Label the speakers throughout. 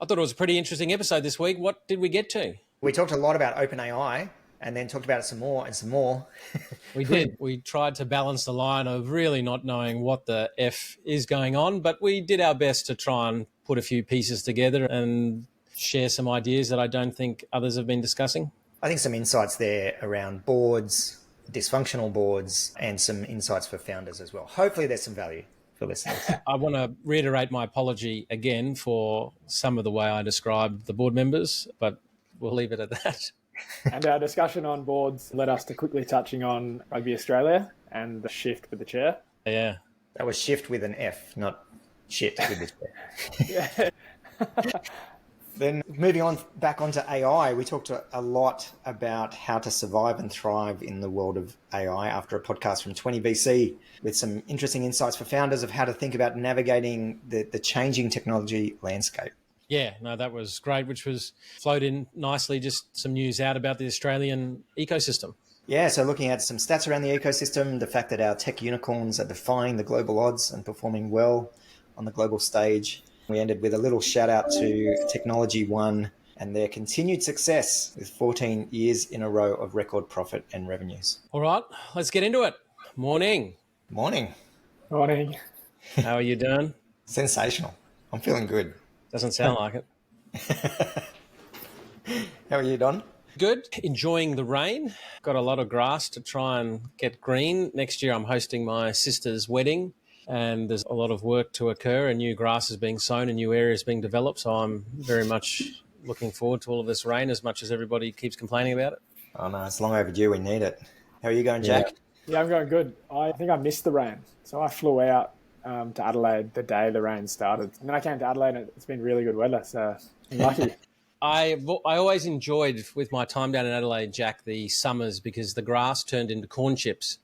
Speaker 1: I thought it was a pretty interesting episode this week. What did we get to?
Speaker 2: We talked a lot about OpenAI and then talked about it some more and some more.
Speaker 1: We did. We tried to balance the line of really not knowing what the F is going on, but we did our best to try and put a few pieces together and share some ideas that I don't think others have been discussing.
Speaker 2: I think some insights there around boards, dysfunctional boards, and some insights for founders as well. Hopefully there's some value for listeners.
Speaker 1: I want to reiterate my apology again for some of the way I described the board members, but we'll leave it at that.
Speaker 3: And our discussion on boards led us to quickly touching on Rugby Australia and the shift with the chair.
Speaker 1: Yeah.
Speaker 2: That was shift with an F, not shit with the chair.
Speaker 3: Yeah.
Speaker 2: Then moving on back onto AI, we talked a lot about how to survive and thrive in the world of AI after a podcast from 20BC with some interesting insights for founders of how to think about navigating the changing technology landscape.
Speaker 1: Yeah, no, that was great, which was flowed in nicely, just some news out about the Australian ecosystem.
Speaker 2: Yeah, so looking at some stats around the ecosystem, the fact that our tech unicorns are defying the global odds and performing well on the global stage. We ended with a little shout out to Technology One and their continued success with 14 years in a row of record profit and revenues.
Speaker 1: All right, let's get into it. Morning.
Speaker 2: Morning.
Speaker 3: Morning.
Speaker 1: How are you doing?
Speaker 2: Sensational. I'm feeling good.
Speaker 1: Doesn't sound like it.
Speaker 2: How are you, Don?
Speaker 1: Good. Enjoying the rain. Got a lot of grass to try and get green. Next year I'm hosting my sister's wedding and there's a lot of work to occur and new grass is being sown and new areas being developed. So I'm very much looking forward to all of this rain as much as everybody keeps complaining about it.
Speaker 2: Oh no, it's long overdue. We need it. How are you going, Jack?
Speaker 3: Yeah, I'm going good. I think I missed the rain. So I flew out to Adelaide the day the rain started. And then I came to Adelaide and it's been really good weather. So I'm lucky.
Speaker 1: I always enjoyed with my time down in Adelaide, Jack, the summers because the grass turned into corn chips.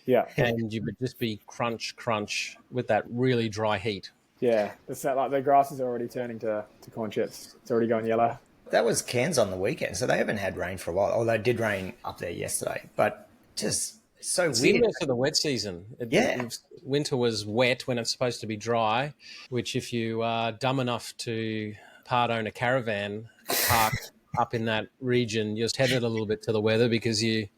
Speaker 3: Yeah.
Speaker 1: And you would just be crunch with that really dry heat.
Speaker 3: Yeah. It's that, like the grass is already turning to corn chips. It's already going yellow.
Speaker 2: That was Cairns on the weekend, so they haven't had rain for a while. Although it did rain up there yesterday, but just so weird.
Speaker 1: Similar to the wet season. Winter was wet when it's supposed to be dry, which if you are dumb enough to own a caravan park up in that region, you're tethered a little bit to the weather because you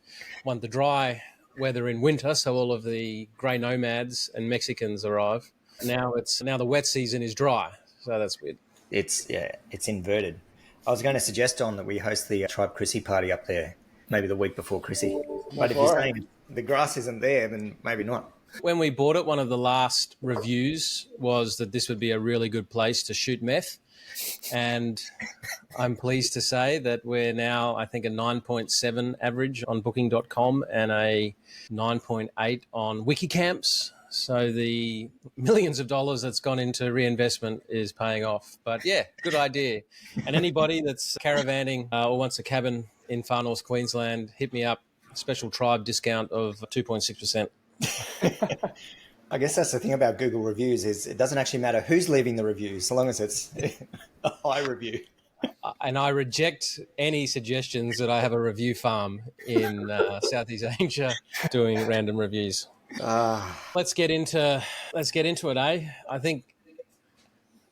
Speaker 1: want the dry weather in winter, so all of the grey nomads and Mexicans arrive. Now the wet season is dry, so that's weird.
Speaker 2: It's inverted. I was going to suggest, Don, that we host the Tribe Chrissy party up there, maybe the week before Chrissy. But if you're saying the grass isn't there, then maybe not.
Speaker 1: When we bought it, one of the last reviews was that this would be a really good place to shoot meth. And I'm pleased to say that we're now, I think, a 9.7 average on booking.com and a 9.8 on Wikicamps. So the millions of dollars that's gone into reinvestment is paying off. But yeah, good idea. And anybody that's caravanning or wants a cabin in far north Queensland, hit me up. Special Tribe discount of 2.6%.
Speaker 2: I guess that's the thing about Google reviews is it doesn't actually matter who's leaving the review, so long as it's a high review.
Speaker 1: And I reject any suggestions that I have a review farm in Southeast Asia doing random reviews. Let's get into it, eh? I think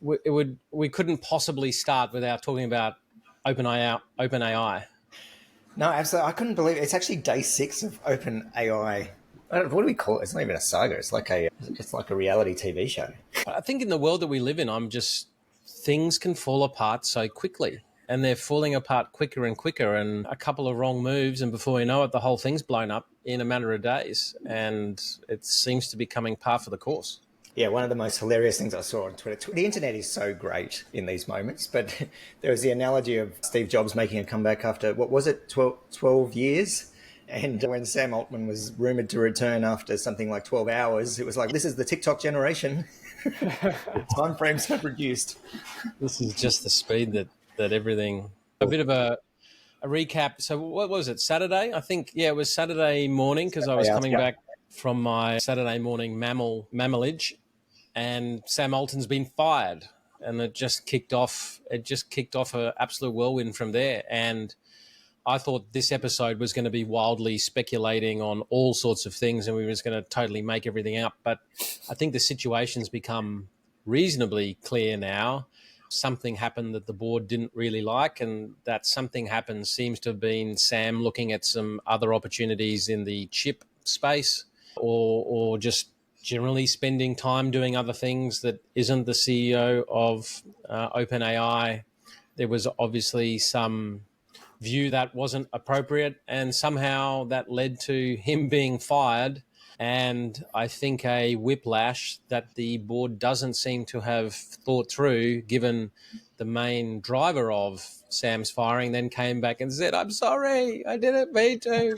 Speaker 1: we couldn't possibly start without talking about OpenAI.
Speaker 2: No, absolutely. I couldn't believe it. It's actually day 6 of OpenAI. What do we call it? It's not even a saga. It's like a reality TV show.
Speaker 1: I think in the world that we live in, things can fall apart so quickly, and they're falling apart quicker and quicker. And a couple of wrong moves, and before you know it, the whole thing's blown up in a matter of days. And it seems to be coming par for the course.
Speaker 2: Yeah, one of the most hilarious things I saw on Twitter. The internet is so great in these moments, but there was the analogy of Steve Jobs making a comeback after, 12 years? And when Sam Altman was rumoured to return after something like 12 hours, it was like, this is the TikTok generation. Time frames have reduced.
Speaker 1: This is just the speed that everything... A bit of a recap. So what was it, Saturday? I think, yeah, it was Saturday morning because I was coming back from my Saturday morning mammalage, and Sam Altman's been fired. And it just kicked off an absolute whirlwind from there. And I thought this episode was going to be wildly speculating on all sorts of things and we were just going to totally make everything up. But I think the situation's become reasonably clear now. something happened that the board didn't really like, and that something happened seems to have been Sam looking at some other opportunities in the chip space, or just generally spending time doing other things that isn't the CEO of OpenAI. There was obviously some view that wasn't appropriate, and somehow that led to him being fired. And I think a whiplash that the board doesn't seem to have thought through, given the main driver of Sam's firing then came back and said, "I'm sorry, I didn't mean to.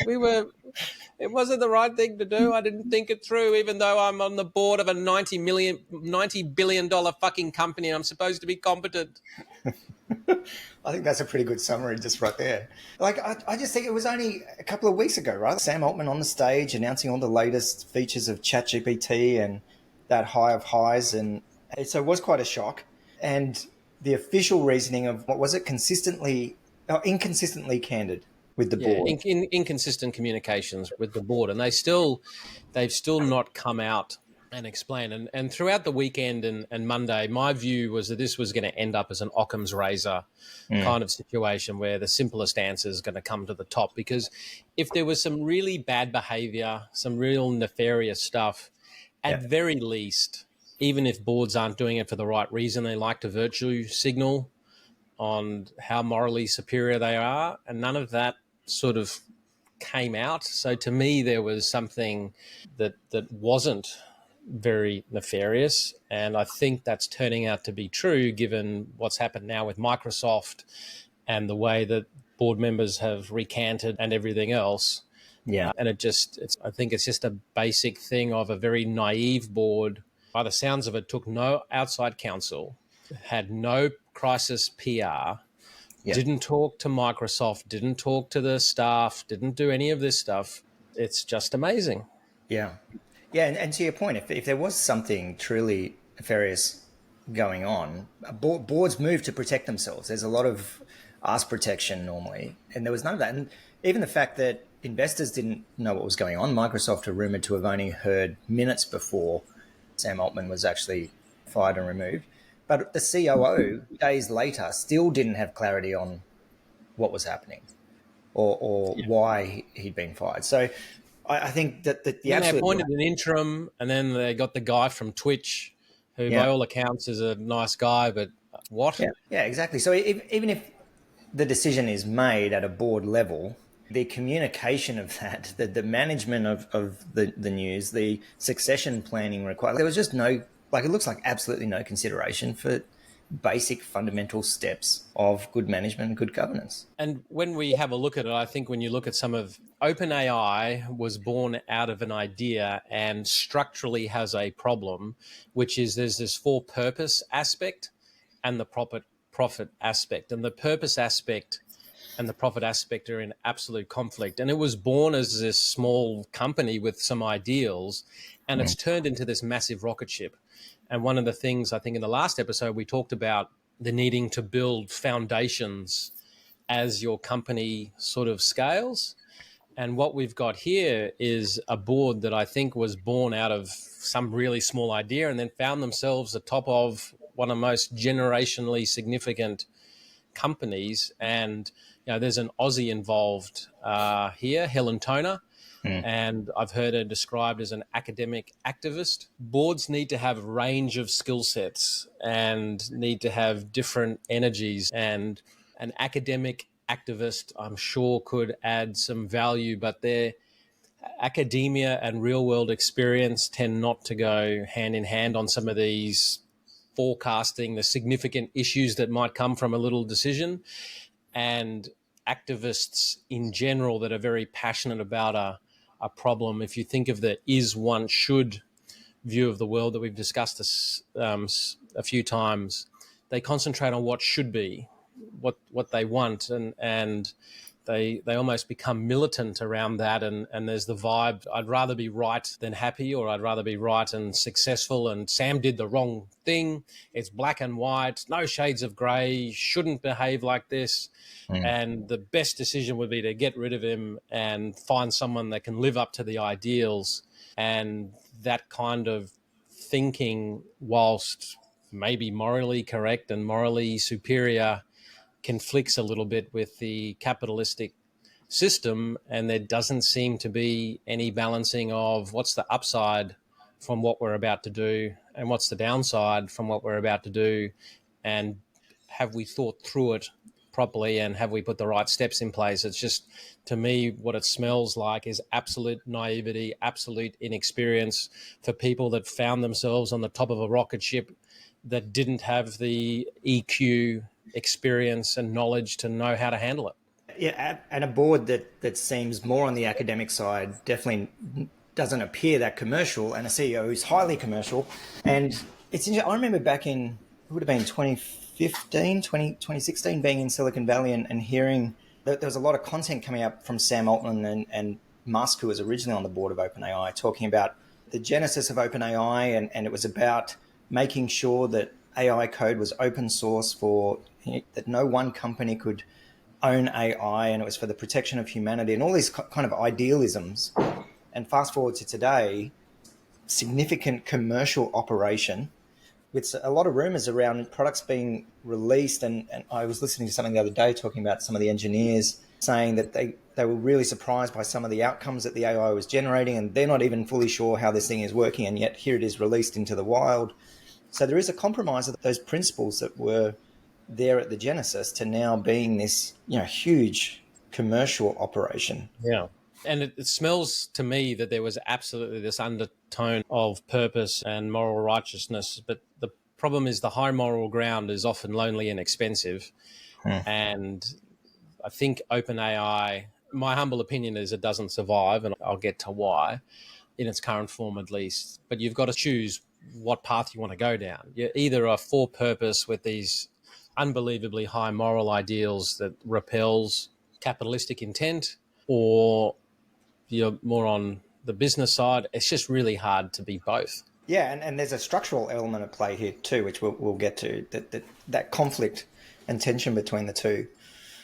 Speaker 1: It wasn't the right thing to do. I didn't think it through, even though I'm on the board of a $90 billion fucking company. I'm supposed to be competent."
Speaker 2: I think that's a pretty good summary just right there. Like, I just think it was only a couple of weeks ago, right? Sam Altman on the stage announcing all the latest features of ChatGPT and that high of highs. And so it was quite a shock. And the official reasoning of, what was it, inconsistently candid with the board.
Speaker 1: Inconsistent communications with the board. And they've still not come out and explain. And throughout the weekend and Monday, my view was that this was going to end up as an Occam's razor kind of situation where the simplest answer is going to come to the top. Because if there was some really bad behavior, some real nefarious stuff, at very least, even if boards aren't doing it for the right reason, they like to virtue signal on how morally superior they are. And none of that sort of came out. So to me, there was something that wasn't very nefarious, and I think that's turning out to be true given what's happened now with Microsoft and the way that board members have recanted and everything else. And I think it's just a basic thing of a very naive board. By the sounds of it, took no outside counsel, had no crisis PR, didn't talk to Microsoft, didn't talk to the staff, didn't do any of this stuff. It's just amazing.
Speaker 2: Yeah, and to your point, if there was something truly nefarious going on, boards move to protect themselves. There's a lot of ass protection normally, and there was none of that. And even the fact that investors didn't know what was going on, Microsoft are rumored to have only heard minutes before Sam Altman was actually fired and removed. But the COO, days later, still didn't have clarity on what was happening or why he'd been fired. So I think that the absolute...
Speaker 1: They appointed an interim, and then they got the guy from Twitch, who by all accounts is a nice guy, but what?
Speaker 2: Yeah, exactly. So even if the decision is made at a board level, the communication of that, the management of the news, the succession planning required, there was just no, like, it looks like absolutely no consideration for basic fundamental steps of good management and good governance.
Speaker 1: And when we have a look at it, I think when you look at some of OpenAI was born out of an idea and structurally has a problem, which is there's this for purpose aspect and the profit aspect. And the purpose aspect and the profit aspect are in absolute conflict. And it was born as this small company with some ideals, and it's turned into this massive rocket ship. And one of the things I think in the last episode, we talked about the needing to build foundations as your company sort of scales. And what we've got here is a board that I think was born out of some really small idea and then found themselves atop of one of the most generationally significant companies. And, you know, there's an Aussie involved here, Helen Toner. And I've heard her described as an academic activist. Boards need to have a range of skill sets and need to have different energies. And an academic activist, I'm sure, could add some value, but their academia and real world experience tend not to go hand in hand on some of these forecasting the significant issues that might come from a little decision. And activists in general that are very passionate about a problem, if you think of the is one should view of the world that we've discussed this a few times, they concentrate on what should be, what they want, and they almost become militant around that, and there's the vibe, I'd rather be right than happy, or I'd rather be right and successful, and Sam did the wrong thing, it's black and white, no shades of grey, shouldn't behave like this. And the best decision would be to get rid of him and find someone that can live up to the ideals. And that kind of thinking, whilst maybe morally correct and morally superior conflicts a little bit with the capitalistic system, and there doesn't seem to be any balancing of what's the upside from what we're about to do and what's the downside from what we're about to do, and have we thought through it properly and have we put the right steps in place. It's just, to me, what it smells like is absolute naivety, absolute inexperience for people that found themselves on the top of a rocket ship that didn't have the EQ, experience and knowledge to know how to handle it.
Speaker 2: Yeah, and a board that seems more on the academic side definitely doesn't appear that commercial, and a CEO who's highly commercial. And it's interesting. I remember back in, it would have been 2015, 2016, being in Silicon Valley and hearing that there was a lot of content coming up from Sam Altman and Musk, who was originally on the board of OpenAI, talking about the genesis of OpenAI, and it was about making sure that AI code was open source, for that no one company could own AI, and it was for the protection of humanity and all these kind of idealisms. And fast forward to today, significant commercial operation with a lot of rumors around products being released. And I was listening to something the other day talking about some of the engineers saying that they were really surprised by some of the outcomes that the AI was generating, and they're not even fully sure how this thing is working, and yet here it is released into the wild. So there is a compromise of those principles that were there at the genesis to now being this, huge commercial operation.
Speaker 1: Yeah. And it smells to me that there was absolutely this undertone of purpose and moral righteousness. But the problem is the high moral ground is often lonely and expensive. And I think OpenAI, my humble opinion is it doesn't survive, and I'll get to why, in its current form at least. But you've got to choose what path you want to go down. You're either a for purpose with these unbelievably high moral ideals that repels capitalistic intent, or you're more on the business side. It's just really hard to be both.
Speaker 2: Yeah, and there's a structural element at play here too, which we'll get to, that conflict and tension between the two.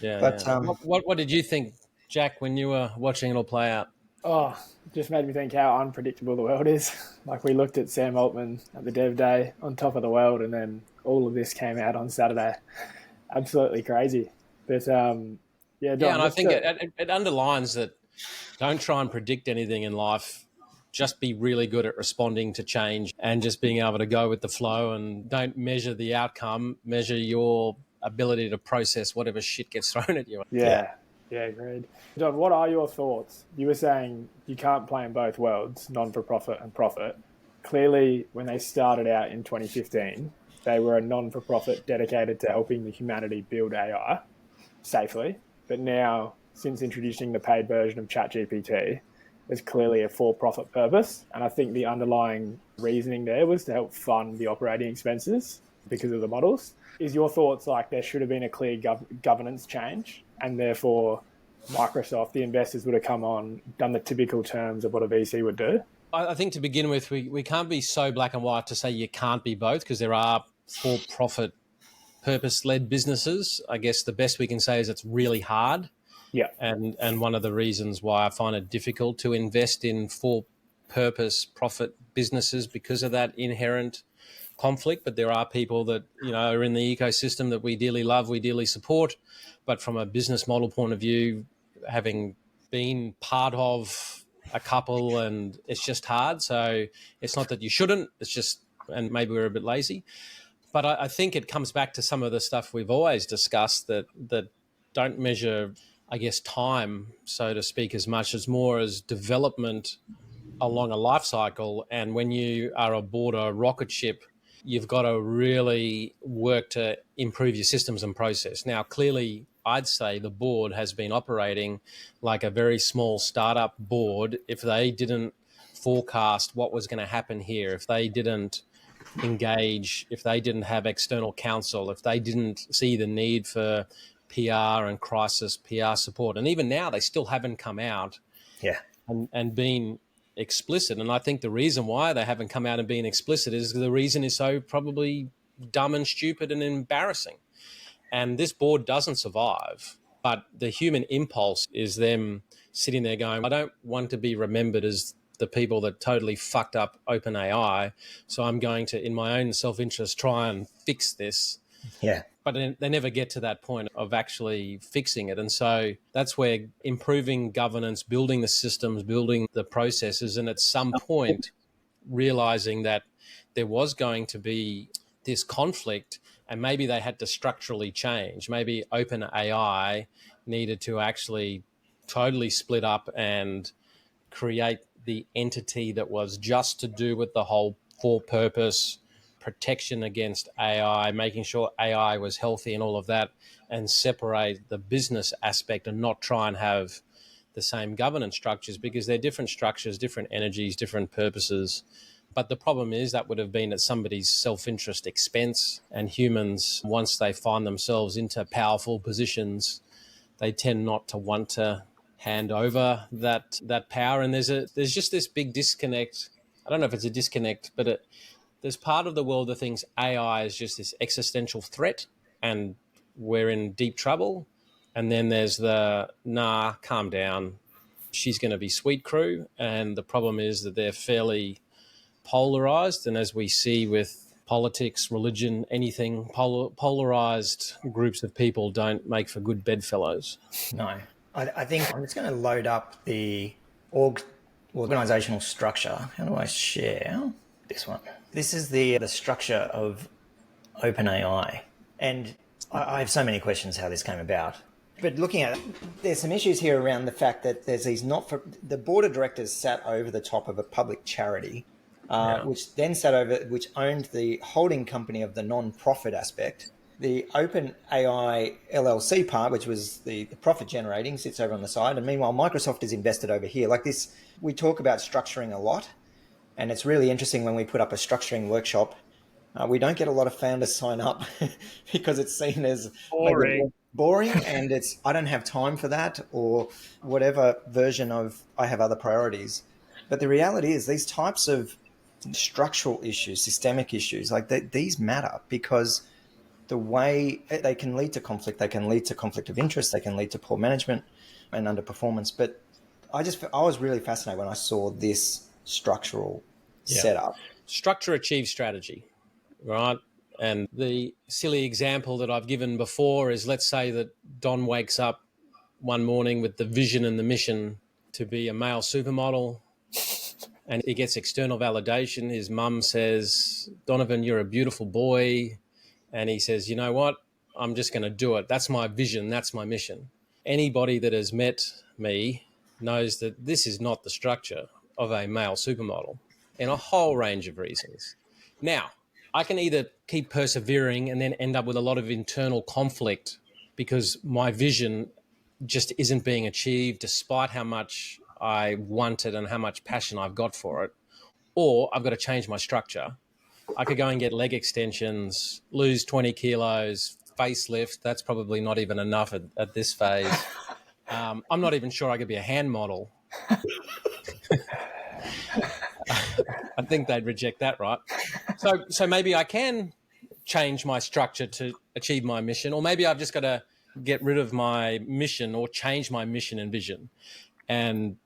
Speaker 1: Yeah.
Speaker 2: But
Speaker 1: yeah. What did you think, Jack, when you were watching it all play out?
Speaker 3: Oh, just made me think how unpredictable the world is. Like, we looked at Sam Altman at the Dev Day on top of the world, and then all of this came out on Saturday. Absolutely crazy. But Don,
Speaker 1: and I think it underlines that don't try and predict anything in life. Just be really good at responding to change and just being able to go with the flow, and don't measure the outcome, measure your ability to process whatever shit gets thrown at you.
Speaker 3: Yeah, agreed. Don, what are your thoughts? You were saying you can't play in both worlds, non-for-profit and profit. Clearly, when they started out in 2015, they were a non-for-profit dedicated to helping the humanity build AI safely. But now, since introducing the paid version of ChatGPT, there's clearly a for-profit purpose. And I think the underlying reasoning there was to help fund the operating expenses because of the models. Is your thoughts like there should have been a clear governance change, and therefore Microsoft, the investors, would have come on, done the typical terms of what a VC would do?
Speaker 1: I think to begin with, we can't be so black and white to say you can't be both, because there are for-profit, purpose-led businesses. I guess the best we can say is it's really hard.
Speaker 3: Yeah.
Speaker 1: And one of the reasons why I find it difficult to invest in for-purpose profit businesses because of that inherent conflict. But there are people that, are in the ecosystem that we dearly love, we dearly support. But from a business model point of view, having been part of a couple, and it's just hard. So it's not that you shouldn't, it's just, and maybe we're a bit lazy. But I think it comes back to some of the stuff we've always discussed that don't measure, I guess, time, so to speak, as much as more as development along a life cycle. And when you are aboard a rocket ship, you've got to really work to improve your systems and process. Now, clearly, I'd say the board has been operating like a very small startup board. If they didn't forecast what was going to happen here, if they didn't engage, if they didn't have external counsel, if they didn't see the need for PR and crisis PR support, and even now they still haven't come out and been explicit. And I think the reason why they haven't come out and been explicit is the reason is so probably dumb and stupid and embarrassing. And this board doesn't survive, but the human impulse is them sitting there going, I don't want to be remembered as the people that totally fucked up OpenAI. So I'm going to, in my own self-interest, try and fix this.
Speaker 2: Yeah.
Speaker 1: But they never get to that point of actually fixing it. And so that's where improving governance, building the systems, building the processes, and at some point realizing that there was going to be this conflict and maybe they had to structurally change. Maybe OpenAI needed to actually totally split up and create the entity that was just to do with the whole for purpose protection against AI, making sure AI was healthy and all of that, and separate the business aspect and not try and have the same governance structures, because they're different structures, different energies, different purposes. But the problem is that would have been at somebody's self-interest expense, and humans, once they find themselves into powerful positions, they tend not to want to hand over that power. And there's just this big disconnect. I don't know if it's a disconnect, but there's part of the world that thinks AI is just this existential threat and we're in deep trouble. And then there's nah, calm down, she's going to be sweet crew. And the problem is that they're fairly polarized. And as we see with politics, religion, anything, polarized groups of people don't make for good bedfellows.
Speaker 2: No. I think I'm just going to load up the organizational structure. How do I share this one? This is the structure of OpenAI. And I have so many questions how this came about. But looking at it, there's some issues here around the fact that there's these the board of directors sat over the top of a public charity, which then which owned the holding company of the non-profit aspect. The OpenAI LLC part, which was the profit generating, sits over on the side. And meanwhile, Microsoft is invested over here. Like this, we talk about structuring a lot. And it's really interesting when we put up a structuring workshop, we don't get a lot of founders sign up because it's seen as boring, and I don't have time for that, or whatever version of I have other priorities. But the reality is these types of structural issues, systemic issues, like these matter because the way they can lead to conflict, they can lead to conflict of interest, they can lead to poor management and underperformance. But I was really fascinated when I saw this structural setup.
Speaker 1: Structure achieves strategy, right? And the silly example that I've given before is, let's say that Don wakes up one morning with the vision and the mission to be a male supermodel, and he gets external validation. His mum says, Donovan, you're a beautiful boy. And he says, you know what? I'm just going to do it. That's my vision. That's my mission. Anybody that has met me knows that this is not the structure of a male supermodel in a whole range of reasons. Now, I can either keep persevering and then end up with a lot of internal conflict because my vision just isn't being achieved despite how much I want it and how much passion I've got for it. Or I've got to change my structure. I could go and get leg extensions, lose 20 kilos, facelift. That's probably not even enough at this phase. I'm not even sure I could be a hand model. I think they'd reject that, right? So maybe I can change my structure to achieve my mission, or maybe I've just got to get rid of my mission or change my mission and vision. And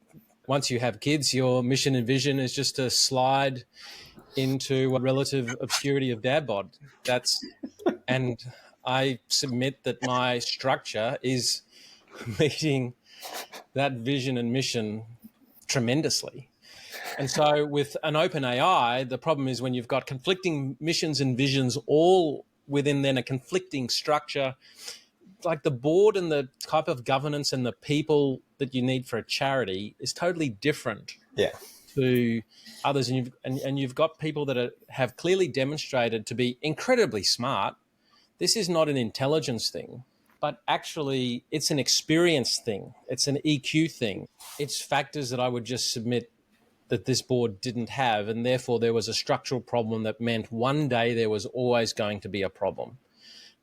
Speaker 1: once you have kids, your mission and vision is just to slide into a relative obscurity of dad bod. And I submit that my structure is meeting that vision and mission tremendously. And so with an OpenAI, the problem is when you've got conflicting missions and visions all within then a conflicting structure, like the board and the type of governance and the people that you need for a charity is totally different to others. And you've got people that have clearly demonstrated to be incredibly smart. This is not an intelligence thing, but actually it's an experience thing. It's an EQ thing. It's factors that I would just submit that this board didn't have, and therefore there was a structural problem that meant one day there was always going to be a problem.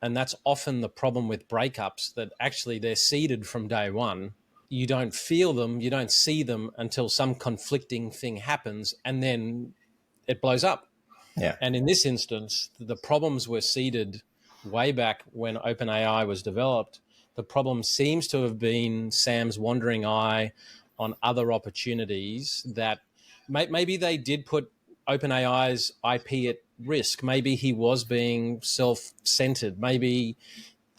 Speaker 1: And that's often the problem with breakups, that actually they're seeded from day one. You don't feel them, you don't see them until some conflicting thing happens, and then it blows up.
Speaker 2: Yeah.
Speaker 1: And in this instance, the problems were seeded way back when OpenAI was developed. The problem seems to have been Sam's wandering eye on other opportunities that maybe they did put OpenAI's IP at risk. Maybe he was being self-centered. Maybe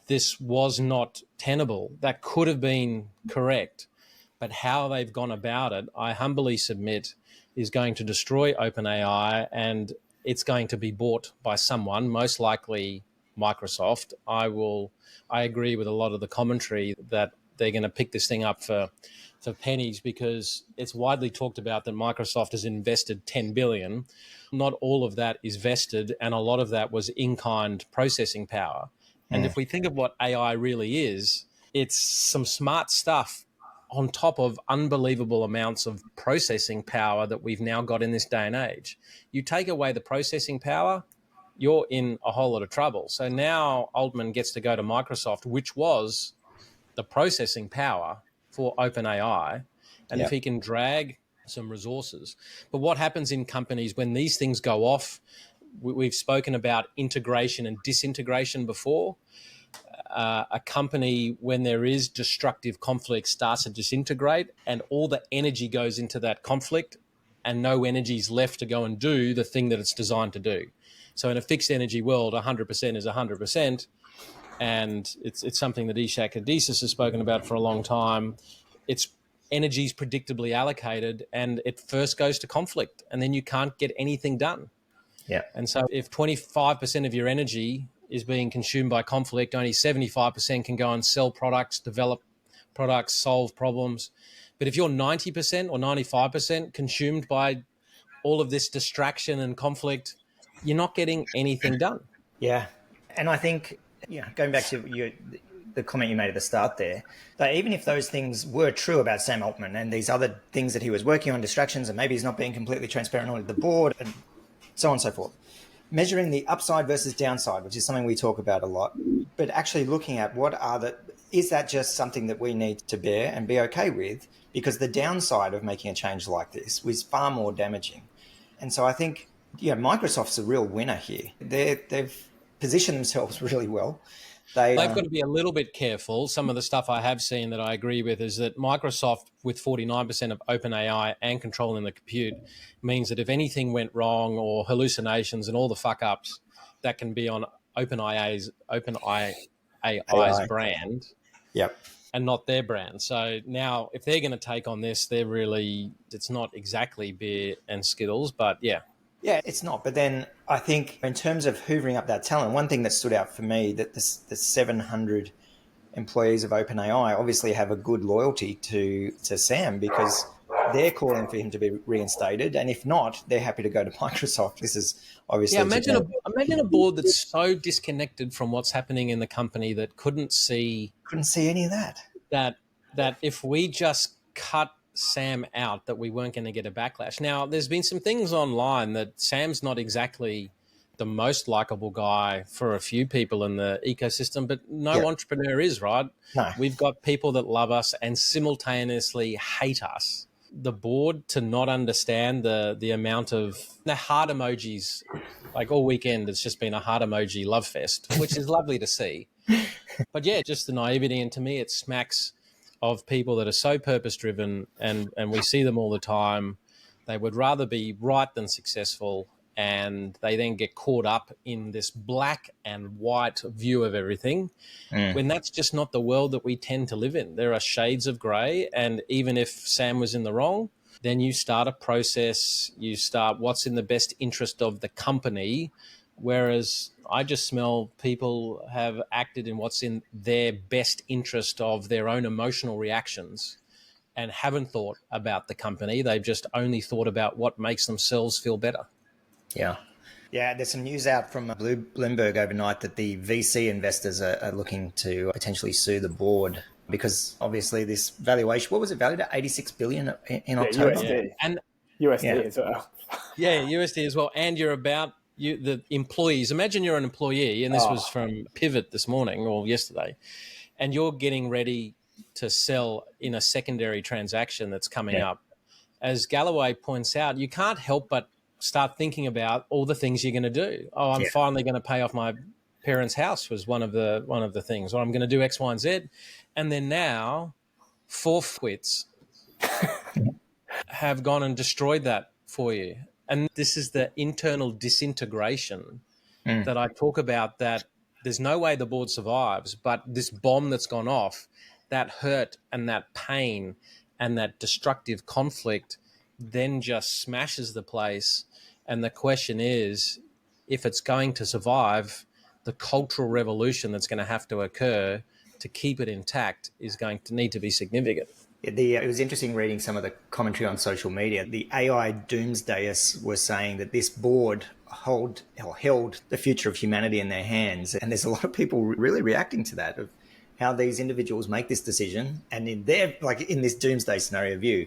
Speaker 1: this was not tenable. That could have been correct. But how they've gone about it, I humbly submit, is going to destroy OpenAI, and it's going to be bought by someone, most likely Microsoft. I agree with a lot of the commentary that they're going to pick this thing up for pennies, because it's widely talked about that Microsoft has invested 10 billion. Not all of that is vested, and a lot of that was in-kind processing power. And if we think of what AI really is, it's some smart stuff on top of unbelievable amounts of processing power that we've now got in this day and age. You take away the processing power, you're in a whole lot of trouble. So now Altman gets to go to Microsoft, which was the processing power for OpenAI. And if he can drag some resources. But what happens in companies when these things go off? We've spoken about integration and disintegration before. A company, when there is destructive conflict, starts to disintegrate, and all the energy goes into that conflict, and no energy is left to go and do the thing that it's designed to do. So in a fixed energy world, 100% is 100%, and it's something that Ishak Adizes has spoken about for a long time. It's energy is predictably allocated, and it first goes to conflict, and then you can't get anything done.
Speaker 2: Yeah.
Speaker 1: And so if 25% of your energy is being consumed by conflict, only 75% can go and sell products, develop products, solve problems. But if you're 90% or 95% consumed by all of this distraction and conflict, you're not getting anything done.
Speaker 2: Yeah. And I think, going back to the comment you made at the start there, that even if those things were true about Sam Altman and these other things that he was working on, distractions, and maybe he's not being completely transparent with the board and so on and so forth, measuring the upside versus downside, which is something we talk about a lot, but actually looking at is that just something that we need to bear and be okay with? Because the downside of making a change like this was far more damaging. And so I think, Microsoft's a real winner here. They've positioned themselves really well.
Speaker 1: They've got to be a little bit careful. Some of the stuff I have seen that I agree with is that Microsoft, with 49% of OpenAI and controlling the compute, means that if anything went wrong or hallucinations and all the fuck ups, that can be on OpenAI's brand, and not their brand. So now, if they're going to take on this, it's not exactly beer and Skittles, but yeah.
Speaker 2: Yeah, it's not. But then I think in terms of hoovering up that talent, one thing that stood out for me, that the 700 employees of OpenAI obviously have a good loyalty to Sam, because they're calling for him to be reinstated. And if not, they're happy to go to Microsoft. This is obviously...
Speaker 1: Yeah, imagine a board that's so disconnected from what's happening in the company that couldn't see
Speaker 2: any of that.
Speaker 1: That if we just cut Sam out, that we weren't going to get a backlash. Now, there's been some things online that Sam's not exactly the most likable guy for a few people in the ecosystem, but no entrepreneur is, right?
Speaker 2: No.
Speaker 1: We've got people that love us and simultaneously hate us. The board to not understand the amount of the heart emojis, like all weekend, it's just been a heart emoji love fest, which is lovely to see. But yeah, just the naivety. And to me, it smacks of people that are so purpose-driven, and we see them all the time. They would rather be right than successful, and they then get caught up in this black and white view of everything, when that's just not the world that we tend to live in. There are shades of grey, and even if Sam was in the wrong, then you start a process, you start what's in the best interest of the company, whereas I just smell people have acted in what's in their best interest of their own emotional reactions and haven't thought about the company. They've just only thought about what makes themselves feel better.
Speaker 2: Yeah. Yeah, there's some news out from Bloomberg overnight that the VC investors are looking to potentially sue the board, because obviously this valuation, what was it valued at? 86 billion in October?
Speaker 3: USD.
Speaker 1: And
Speaker 3: USD as well.
Speaker 1: Yeah, USD as well. And the employees. Imagine you're an employee, and this was from Pivot this morning or yesterday, and you're getting ready to sell in a secondary transaction that's coming up. As Galloway points out, you can't help but start thinking about all the things you're going to do. Oh, I'm finally going to pay off my parents' house was one of the things. Or I'm going to do X, Y, and Z. And then now, 4 fuckwits have gone and destroyed that for you. And this is the internal disintegration that I talk about, that there's no way the board survives, but this bomb that's gone off, that hurt and that pain and that destructive conflict then just smashes the place. And the question is, if it's going to survive, the cultural revolution that's going to have to occur to keep it intact is going to need to be significant.
Speaker 2: It was interesting reading some of the commentary on social media. The AI doomsdayers were saying that this board held the future of humanity in their hands. And there's a lot of people really reacting to that, of how these individuals make this decision. And in their, like in this doomsday scenario view,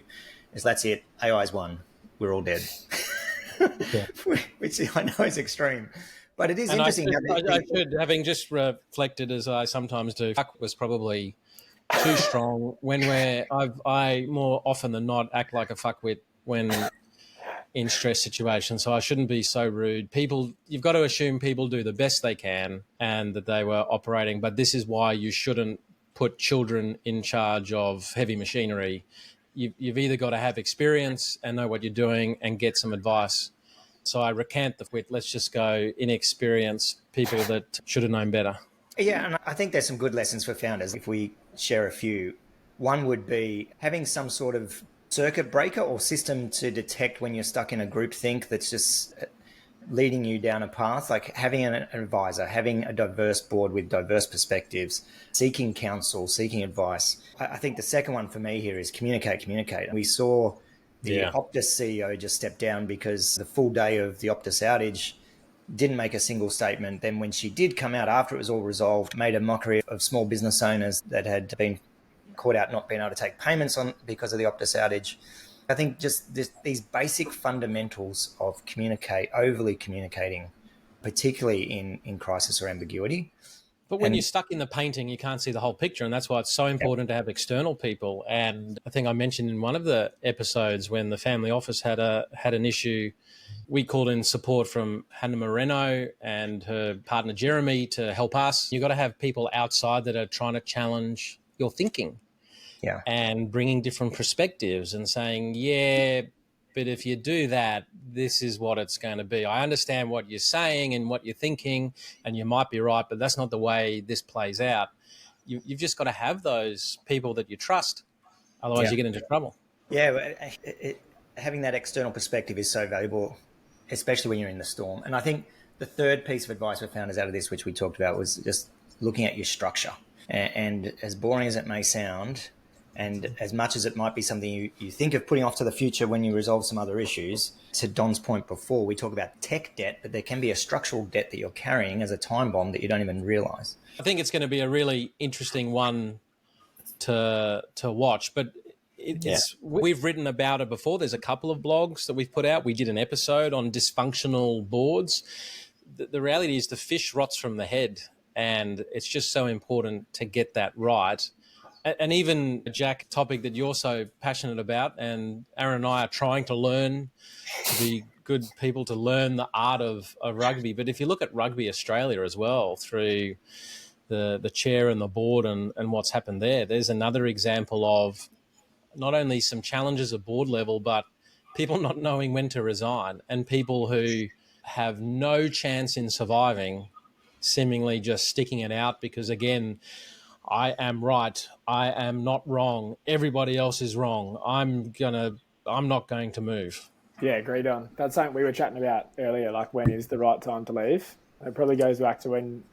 Speaker 2: is that's it, AI's won, we're all dead. Yeah. Which I know is extreme. But it is interesting.
Speaker 1: I should, having just reflected as I sometimes do, fuck was probably too strong I more often than not act like a fuckwit when in stress situations. So I shouldn't be so rude. You've got to assume people do the best they can and that they were operating. But this is why you shouldn't put children in charge of heavy machinery. You've either got to have experience and know what you're doing and get some advice. So I recant the quit. Let's just go inexperienced people that should have known better.
Speaker 2: Yeah, and I think there's some good lessons for founders if we share a few. One would be having some sort of circuit breaker or system to detect when you're stuck in a group think that's just leading you down a path, like having an advisor, having a diverse board with diverse perspectives, seeking counsel, seeking advice. I think the second one for me here is communicate. We saw the Optus CEO just step down because the full day of the Optus outage didn't make a single statement. Then when she did come out after it was all resolved, made a mockery of small business owners that had been caught out not being able to take payments on because of the Optus outage. I think just these basic fundamentals of overly communicating, particularly in crisis or ambiguity.
Speaker 1: But when you're stuck in the painting, you can't see the whole picture. And that's why it's so important to have external people. And I think I mentioned in one of the episodes when the family office had an issue, we called in support from Hannah Moreno and her partner Jeremy to help us. You've got to have people outside that are trying to challenge your thinking.
Speaker 2: Yeah.
Speaker 1: And bringing different perspectives and saying, but if you do that, this is what it's going to be. I understand what you're saying and what you're thinking, and you might be right, but that's not the way this plays out. You've just got to have those people that you trust. Otherwise, you get into trouble.
Speaker 2: Yeah, having that external perspective is so valuable, especially when you're in the storm. And I think the third piece of advice we found out of this, which we talked about, was just looking at your structure. And as boring as it may sound, and as much as it might be something you think of putting off to the future when you resolve some other issues, to Don's point before, we talk about tech debt, but there can be a structural debt that you're carrying as a time bomb that you don't even realize.
Speaker 1: I think it's going to be a really interesting one to watch, but we've written about it before. There's a couple of blogs that we've put out. We did an episode on dysfunctional boards. The reality is the fish rots from the head, and it's just so important to get that right. And even, Jack, a topic that you're so passionate about, and Aaron and I are trying to learn to be good people to learn the art of rugby. But if you look at Rugby Australia as well, through the chair and the board and what's happened there's another example of not only some challenges at board level, but people not knowing when to resign, and people who have no chance in surviving seemingly just sticking it out because, again, I am right. I am not wrong. Everybody else is wrong. I'm not going to move.
Speaker 3: Yeah, agreed on. That's something we were chatting about earlier, like when is the right time to leave. It probably goes back to when,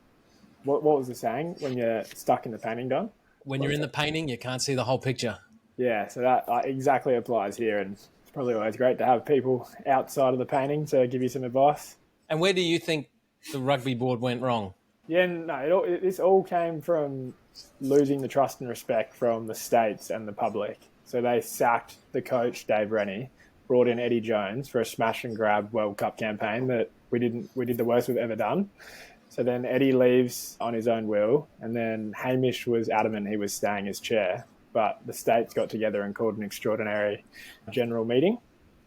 Speaker 3: what was the saying? When you're stuck in the painting, Don?
Speaker 1: When you're in the painting, you can't see the whole picture.
Speaker 3: Yeah, so that exactly applies here. And it's probably always great to have people outside of the painting to give you some advice.
Speaker 1: And where do you think the rugby board went wrong?
Speaker 3: Yeah, no, this all came from losing the trust and respect from the states and the public. So they sacked the coach, Dave Rennie, brought in Eddie Jones for a smash and grab World Cup campaign that we did the worst we've ever done. So then Eddie leaves on his own will, and then Hamish was adamant he was staying as chair, but the states got together and called an extraordinary general meeting,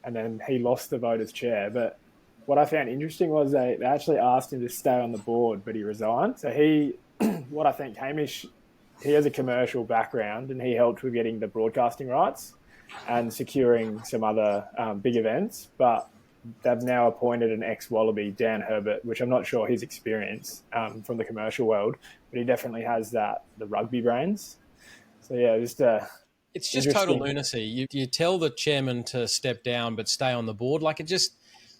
Speaker 3: and then he lost the vote as chair. But what I found interesting was they actually asked him to stay on the board, but he resigned. So what I think Hamish, he has a commercial background and he helped with getting the broadcasting rights. and securing some other big events. But they've now appointed an ex-Wallaby, Dan Herbert, which I'm not sure his experience from the commercial world, but he definitely has the rugby brains. So yeah,
Speaker 1: it's just total lunacy. You tell the chairman to step down but stay on the board. Like,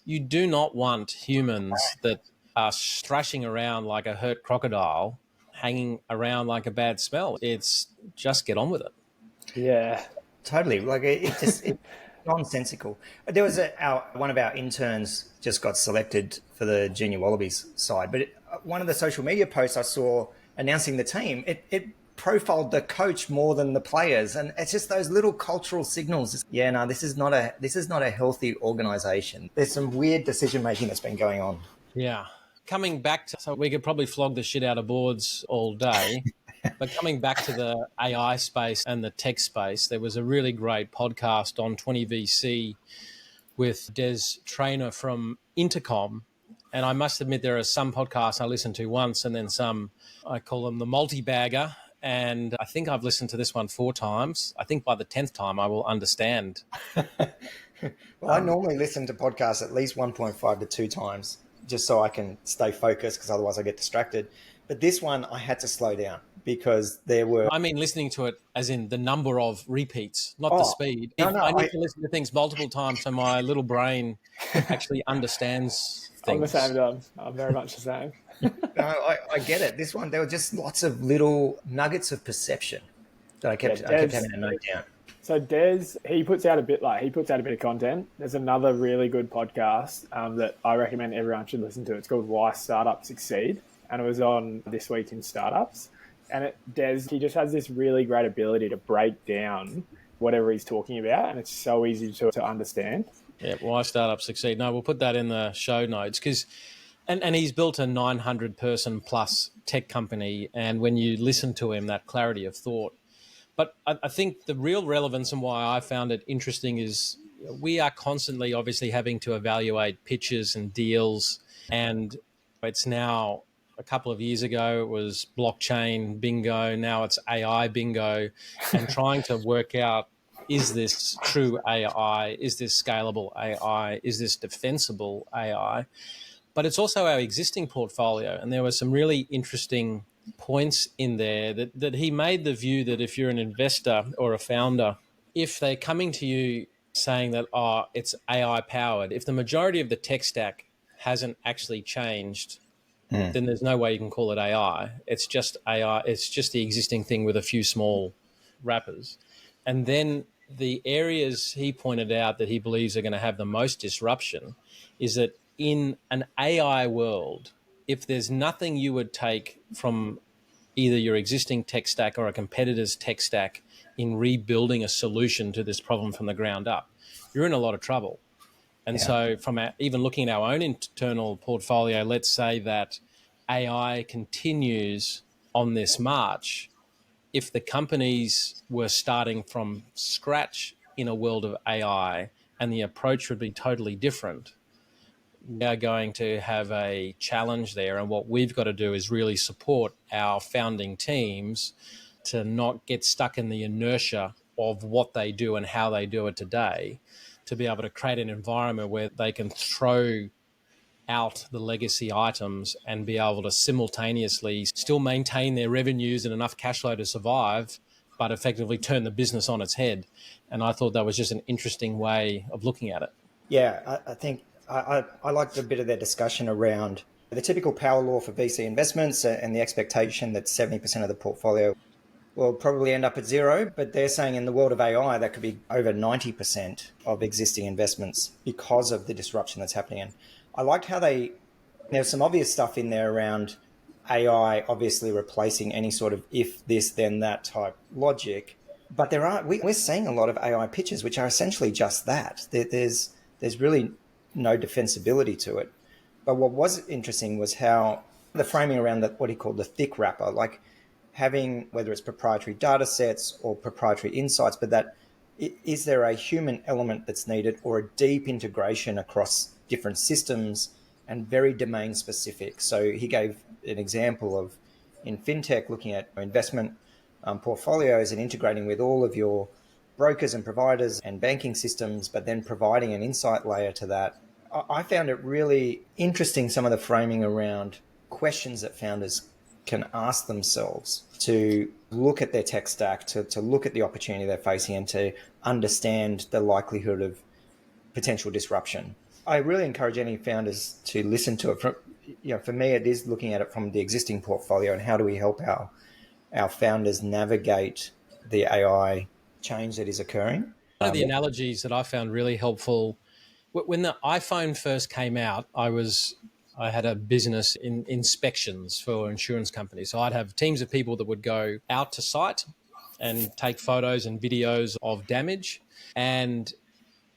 Speaker 1: you do not want humans that are thrashing around like a hurt crocodile, hanging around like a bad smell. It's just get on with it.
Speaker 3: Yeah.
Speaker 2: Totally. Like it's nonsensical. There was one of our interns just got selected for the Junior Wallabies side, but one of the social media posts I saw announcing the team, it profiled the coach more than the players, and it's just those little cultural signals. Yeah, no, this is not a healthy organization. There's some weird decision making that's been going on.
Speaker 1: Yeah. Coming back to, so we could probably flog the shit out of boards all day, but coming back to the AI space and the tech space, there was a really great podcast on 20VC with Des Traynor from Intercom. And I must admit, there are some podcasts I listened to once and then some, I call them the multi-bagger. And I think I've listened to this one 4 times. I think by the 10th time I will understand.
Speaker 2: Well, I normally listen to podcasts at least 1.5 to 2 times just so I can stay focused, because otherwise I get distracted. But this one I had to slow down because there were...
Speaker 1: I mean, listening to it as in the number of repeats, not the speed.
Speaker 2: No,
Speaker 1: I need to listen to things multiple times so my little brain actually understands things.
Speaker 3: I'm the same, Don. I'm very much the same.
Speaker 2: No, I get it. This one, there were just lots of little nuggets of perception that I kept having to note down.
Speaker 3: So Des, he puts out a bit of content. There's another really good podcast that I recommend everyone should listen to. It's called Why Startups Succeed, and it was on This Week in Startups. And Des, he just has this really great ability to break down whatever he's talking about, and it's so easy to understand.
Speaker 1: Yeah, Why Startups Succeed. No, we'll put that in the show notes because, and he's built a 900-person plus tech company, and when you listen to him, that clarity of thought. But I think the real relevance and why I found it interesting is we are constantly obviously having to evaluate pitches and deals. And it's now, a couple of years ago, it was blockchain bingo. Now it's AI bingo, and trying to work out, is this true AI? Is this scalable AI? Is this defensible AI? But it's also our existing portfolio. And there were some really interesting points in there that he made the view that if you're an investor or a founder, if they're coming to you saying that, it's AI powered, if the majority of the tech stack hasn't actually changed, then there's no way you can call it AI. It's just AI. It's just the existing thing with a few small wrappers. And then the areas he pointed out that he believes are going to have the most disruption is that in an AI world, if there's nothing you would take from either your existing tech stack or a competitor's tech stack in rebuilding a solution to this problem from the ground up, you're in a lot of trouble. And so from even looking at our own internal portfolio, let's say that AI continues on this march. If the companies were starting from scratch in a world of AI and the approach would be totally different, we are going to have a challenge there. And what we've got to do is really support our founding teams to not get stuck in the inertia of what they do and how they do it today, to be able to create an environment where they can throw out the legacy items and be able to simultaneously still maintain their revenues and enough cash flow to survive, but effectively turn the business on its head. And I thought that was just an interesting way of looking at it.
Speaker 2: Yeah, I think I liked a bit of their discussion around the typical power law for VC investments and the expectation that 70% of the portfolio will probably end up at zero. But they're saying in the world of AI, that could be over 90% of existing investments because of the disruption that's happening. And I liked how there's some obvious stuff in there around AI obviously replacing any sort of if this, then that type logic. But we're seeing a lot of AI pitches, which are essentially just that. There's really no defensibility to it. But what was interesting was how the framing around what he called the thick wrapper, like having, whether it's proprietary data sets or proprietary insights, but that is there a human element that's needed or a deep integration across different systems and very domain specific. So he gave an example of in fintech looking at investment portfolios and integrating with all of your brokers and providers and banking systems, but then providing an insight layer to that. I found it really interesting, some of the framing around questions that founders can ask themselves to look at their tech stack, to look at the opportunity they're facing, and to understand the likelihood of potential disruption. I really encourage any founders to listen to it. For me, it is looking at it from the existing portfolio and how do we help our founders navigate the AI change that is occurring.
Speaker 1: One of the analogies that I found really helpful, when the iPhone first came out, I had a business in inspections for insurance companies. So I'd have teams of people that would go out to site and take photos and videos of damage. And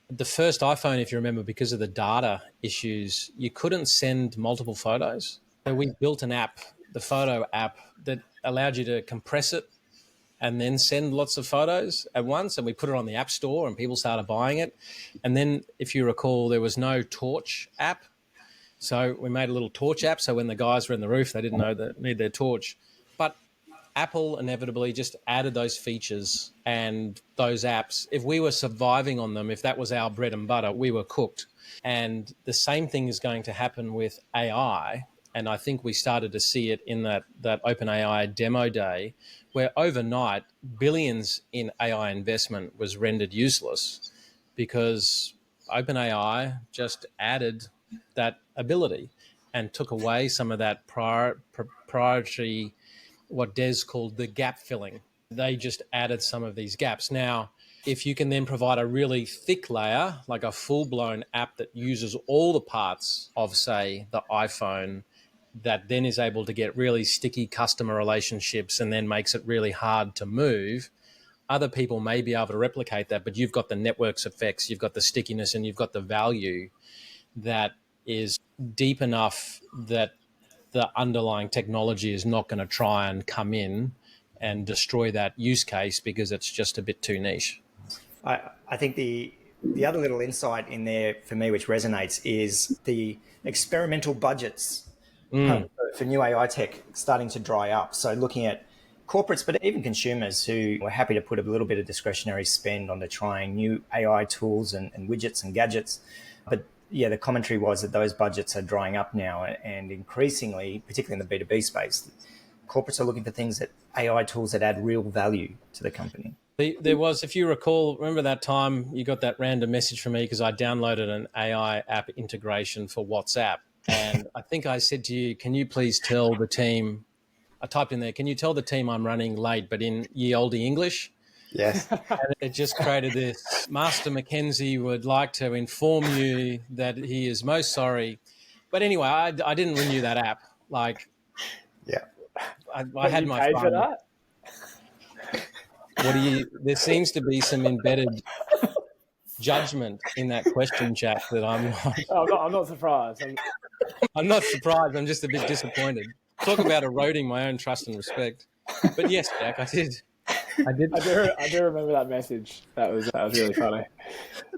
Speaker 1: the first iPhone, if you remember, because of the data issues, you couldn't send multiple photos. So we built an app, the photo app, that allowed you to compress it and then send lots of photos at once. And we put it on the App Store and people started buying it. And then, if you recall, there was no torch app. So we made a little torch app. So when the guys were in the roof, they didn't know that need their torch. But Apple inevitably just added those features and those apps. If we were surviving on them, if that was our bread and butter, we were cooked. And the same thing is going to happen with AI. And I think we started to see it in that OpenAI demo day, where overnight billions in AI investment was rendered useless because OpenAI just added that ability and took away some of that proprietary, what Des called the gap filling. They just added some of these gaps. Now, if you can then provide a really thick layer, like a full-blown app that uses all the parts of, say, the iPhone, that then is able to get really sticky customer relationships and then makes it really hard to move, other people may be able to replicate that, but you've got the network's effects, you've got the stickiness, and you've got the value that is deep enough that the underlying technology is not going to try and come in and destroy that use case because it's just a bit too niche.
Speaker 2: I think the other little insight in there for me, which resonates, is the experimental budgets for new AI tech starting to dry up. So looking at corporates, but even consumers who were happy to put a little bit of discretionary spend onto trying new AI tools and widgets and gadgets. But yeah, the commentary was that those budgets are drying up now, and increasingly, particularly in the B2B space, corporates are looking for things that AI tools that add real value to the company.
Speaker 1: There was, if you recall, remember that time you got that random message from me because I downloaded an AI app integration for WhatsApp. And I think I said to you, can you please tell the team, I typed in there, can you tell the team I'm running late, but in ye olde English?
Speaker 2: Yes.
Speaker 1: And it just created this, Master Mackenzie would like to inform you that he is most sorry. But anyway, I didn't renew that app. Like,
Speaker 2: yeah,
Speaker 1: I had my
Speaker 3: paid
Speaker 1: fun.
Speaker 3: for that?
Speaker 1: There seems to be some embedded judgment in that question, Jack, that I'm
Speaker 3: not surprised.
Speaker 1: I'm not surprised. I'm just a bit disappointed. Talk about eroding my own trust and respect. But yes, Jack, I did.
Speaker 3: I do remember that message. That was really funny.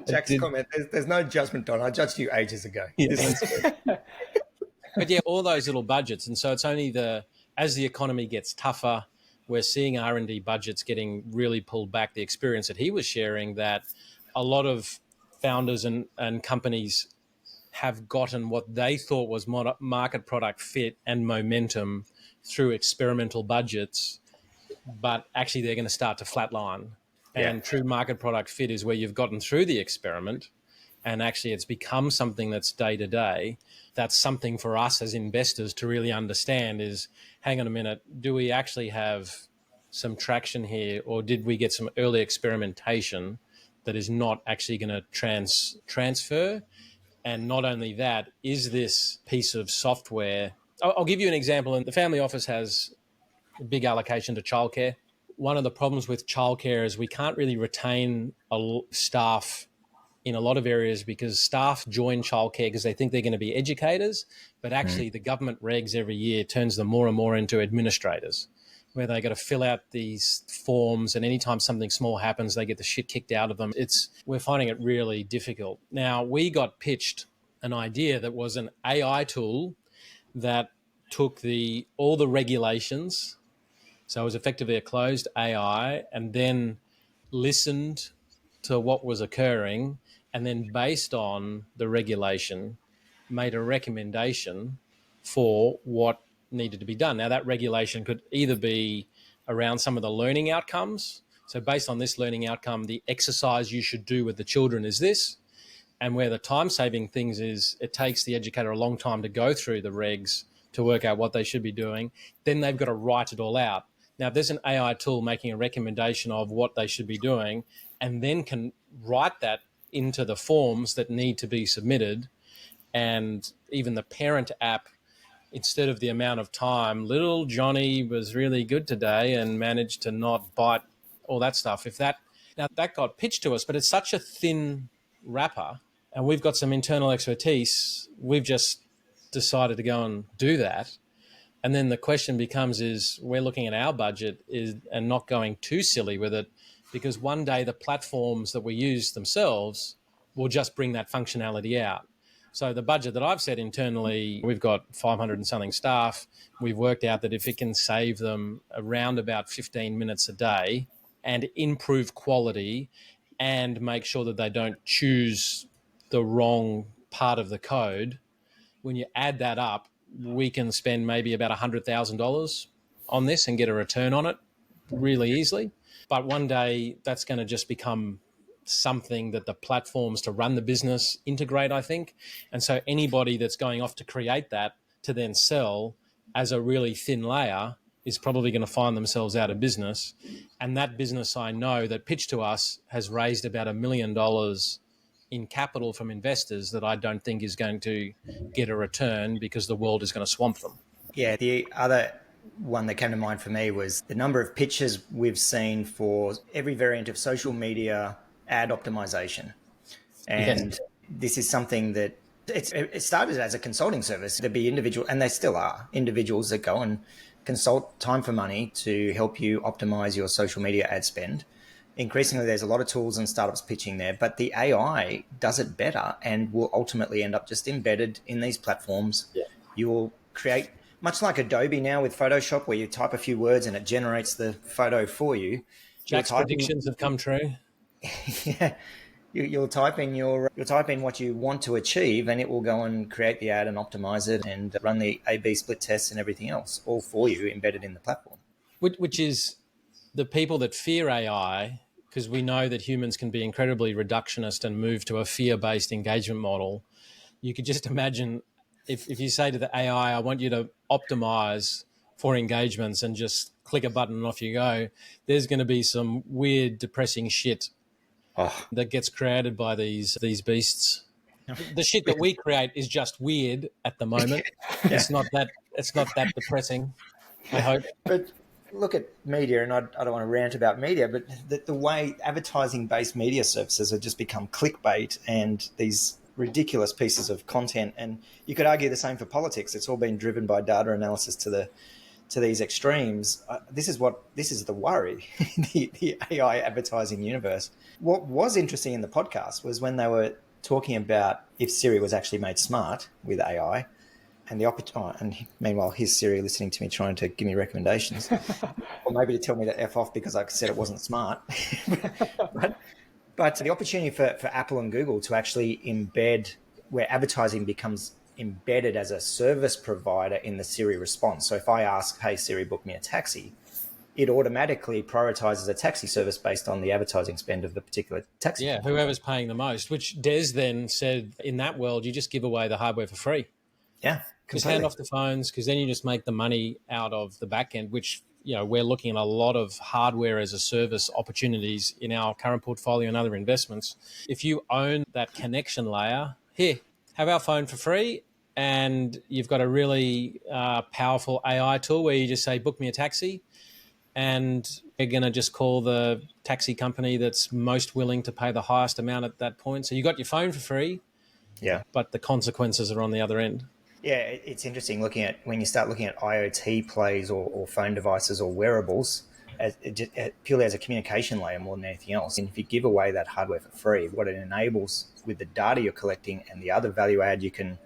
Speaker 2: Jack's comment, there's no judgment, Don. I judged you ages ago.
Speaker 1: Yeah. But yeah, all those little budgets. And so it's only as the economy gets tougher, we're seeing R&D budgets getting really pulled back. The experience that he was sharing, that a lot of founders and companies have gotten what they thought was market product fit and momentum through experimental budgets, but actually they're going to start to flatline. Yeah. And true market product fit is where you've gotten through the experiment and actually it's become something that's day to day. That's something for us as investors to really understand is, hang on a minute, do we actually have some traction here, or did we get some early experimentation that is not actually going to transfer? And not only that, is this piece of software... I'll give you an example. The family office has a big allocation to childcare. One of the problems with childcare is we can't really retain staff in a lot of areas because staff join childcare because they think they're going to be educators, but actually the government regs every year turns them more and more into administrators, where they got to fill out these forms, and anytime something small happens, they get the shit kicked out of them. We're finding it really difficult. Now, we got pitched an idea that was an AI tool that took all the regulations, so it was effectively a closed AI, and then listened to what was occurring, and then based on the regulation, made a recommendation for what needed to be done. Now, that regulation could either be around some of the learning outcomes. So based on this learning outcome, the exercise you should do with the children is this. And where the time-saving things is, it takes the educator a long time to go through the regs to work out what they should be doing. Then they've got to write it all out. Now, if there's an AI tool making a recommendation of what they should be doing and then can write that into the forms that need to be submitted, and even the parent app, instead of the amount of time, little Johnny was really good today and managed to not bite, all that stuff. Now that got pitched to us, but it's such a thin wrapper, and we've got some internal expertise. We've just decided to go and do that. And then the question becomes is we're looking at our budget and not going too silly with it, because one day the platforms that we use themselves will just bring that functionality out. So the budget that I've set internally, we've got 500 and something staff. We've worked out that if it can save them around about 15 minutes a day and improve quality and make sure that they don't choose the wrong part of the code, when you add that up, we can spend maybe about $100,000 on this and get a return on it really easily. But one day that's going to just become something that the platforms to run the business integrate, I think. And so anybody that's going off to create that to then sell as a really thin layer is probably going to find themselves out of business. And that business, I know, that pitched to us has raised about $1 million in capital from investors that I don't think is going to get a return because the world is going to swamp them.
Speaker 2: Yeah, the other one that came to mind for me was the number of pitches we've seen for every variant of social media ad optimization. And yes, this is something that it started as a consulting service. There'd be individual, and they still are, individuals that go and consult time for money to help you optimize your social media ad spend. Increasingly, there's a lot of tools and startups pitching there, but the AI does it better and will ultimately end up just embedded in these platforms. Yeah. You will create, much like Adobe now with Photoshop, where you type a few words and it generates the photo for you.
Speaker 1: Jack's predictions have come true.
Speaker 2: Yeah. You'll type in what you want to achieve, and it will go and create the ad and optimize it and run the A/B split tests and everything else, all for you, embedded in the platform.
Speaker 1: Which is the people that fear AI, because we know that humans can be incredibly reductionist and move to a fear-based engagement model. You could just imagine if you say to the AI, I want you to optimize for engagements, and just click a button and off you go, there's going to be some weird, depressing shit that gets created by these beasts. The shit that we create is just weird at the moment. Yeah. It's not that depressing, I hope.
Speaker 2: But look at media, and I don't want to rant about media, but the way advertising-based media services have just become clickbait and these ridiculous pieces of content. And you could argue the same for politics. It's all been driven by data analysis to these extremes. This is the worry, the AI advertising universe. What was interesting in the podcast was when they were talking about if Siri was actually made smart with AI, and and meanwhile here's Siri listening to me trying to give me recommendations, or maybe to tell me to F off because I said it wasn't smart. but the opportunity for Apple and Google to actually embed where advertising becomes embedded as a service provider in the Siri response. So if I ask, hey, Siri, book me a taxi, it automatically prioritizes a taxi service based on the advertising spend of the particular taxi.
Speaker 1: Yeah, whoever's paying the most, which Des then said, in that world, you just give away the hardware for free.
Speaker 2: Yeah, completely.
Speaker 1: Just hand off the phones, because then you just make the money out of the back end, which, we're looking at a lot of hardware as a service opportunities in our current portfolio and other investments. If you own that connection layer, here, have our phone for free, and you've got a really powerful AI tool where you just say, book me a taxi, and you're going to just call the taxi company that's most willing to pay the highest amount at that point. So you got your phone for free, but the consequences are on the other end.
Speaker 2: Yeah, it's interesting when you start looking at IoT plays or phone devices or wearables purely as a communication layer more than anything else. And if you give away that hardware for free, what it enables with the data you're collecting and the other value add you can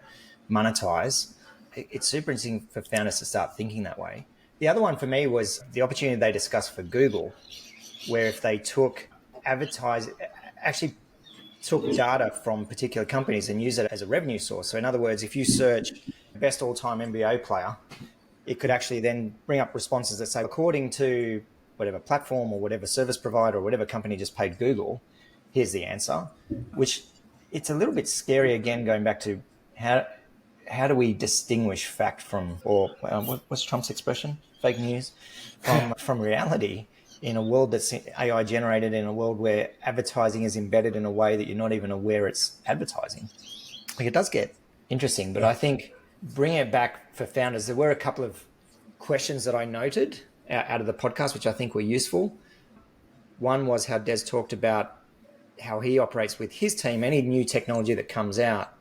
Speaker 2: monetize, it's super interesting for founders to start thinking that way. The other one for me was the opportunity they discussed for Google, where if they took advertise, actually took data from particular companies and use it as a revenue source. So in other words, if you search best all-time NBA player, it could actually then bring up responses that say, according to whatever platform or whatever service provider or whatever company just paid Google, here's the answer, which it's a little bit scary again, going back to how do we distinguish fact from, or what's Trump's expression? Fake news from reality in a world that's AI generated, in a world where advertising is embedded in a way that you're not even aware it's advertising. Like, it does get interesting, but I think bringing it back for founders, there were a couple of questions that I noted out of the podcast, which I think were useful. One was how Des talked about how he operates with his team, any new technology that comes out,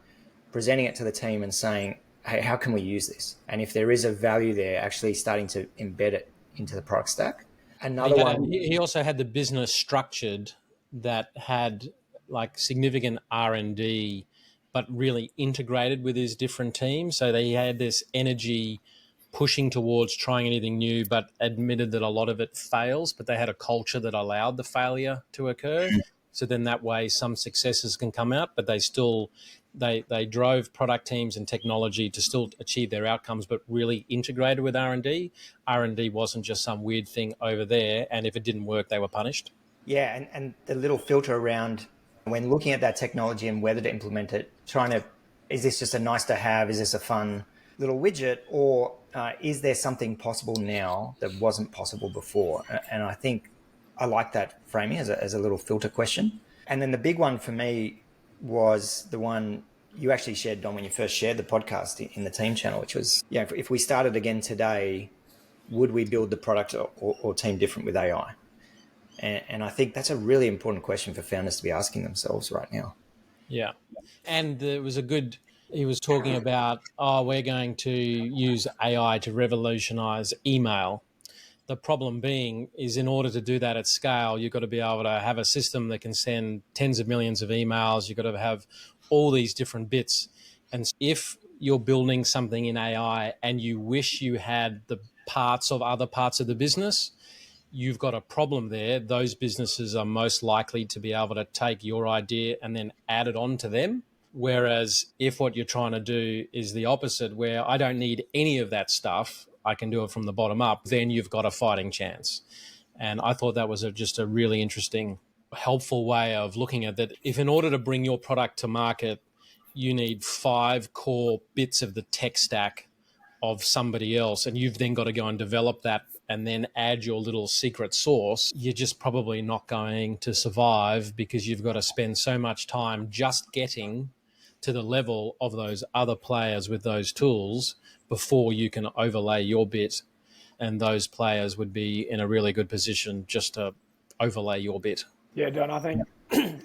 Speaker 2: presenting it to the team and saying, hey, how can we use this? And if there is a value there, actually starting to embed it into the product stack. Another one.
Speaker 1: He also had the business structured that had like significant R&D, but really integrated with his different teams. So they had this energy pushing towards trying anything new, but admitted that a lot of it fails, but they had a culture that allowed the failure to occur. So then that way some successes can come out, but they still, they drove product teams and technology to still achieve their outcomes, but really integrated with R&D. R&D wasn't just some weird thing over there, and if it didn't work, they were punished.
Speaker 2: Yeah, and the little filter around when looking at that technology and whether to implement it, is this just a nice to have? Is this a fun little widget? Or is there something possible now that wasn't possible before? And I think I like that framing as a little filter question. And then the big one for me was the one you actually shared, Don, when you first shared the podcast in the team channel, which was, if we started again today, would we build the product or team different with AI? And I think that's a really important question for founders to be asking themselves right now.
Speaker 1: Yeah. And there was he was talking about, we're going to use AI to revolutionize email. The problem being is, in order to do that at scale, you've got to be able to have a system that can send tens of millions of emails. You've got to have all these different bits. And if you're building something in AI and you wish you had the parts of other parts of the business, you've got a problem there. Those businesses are most likely to be able to take your idea and then add it on to them. Whereas if what you're trying to do is the opposite, where I don't need any of that stuff, I can do it from the bottom up, then you've got a fighting chance. And I thought that was just a really interesting, helpful way of looking at that. If in order to bring your product to market, you need 5 core bits of the tech stack of somebody else, and you've then got to go and develop that and then add your little secret sauce, you're just probably not going to survive, because you've got to spend so much time just getting to the level of those other players with those tools before you can overlay your bit, and those players would be in a really good position just to overlay your bit.
Speaker 3: Yeah, Don, I think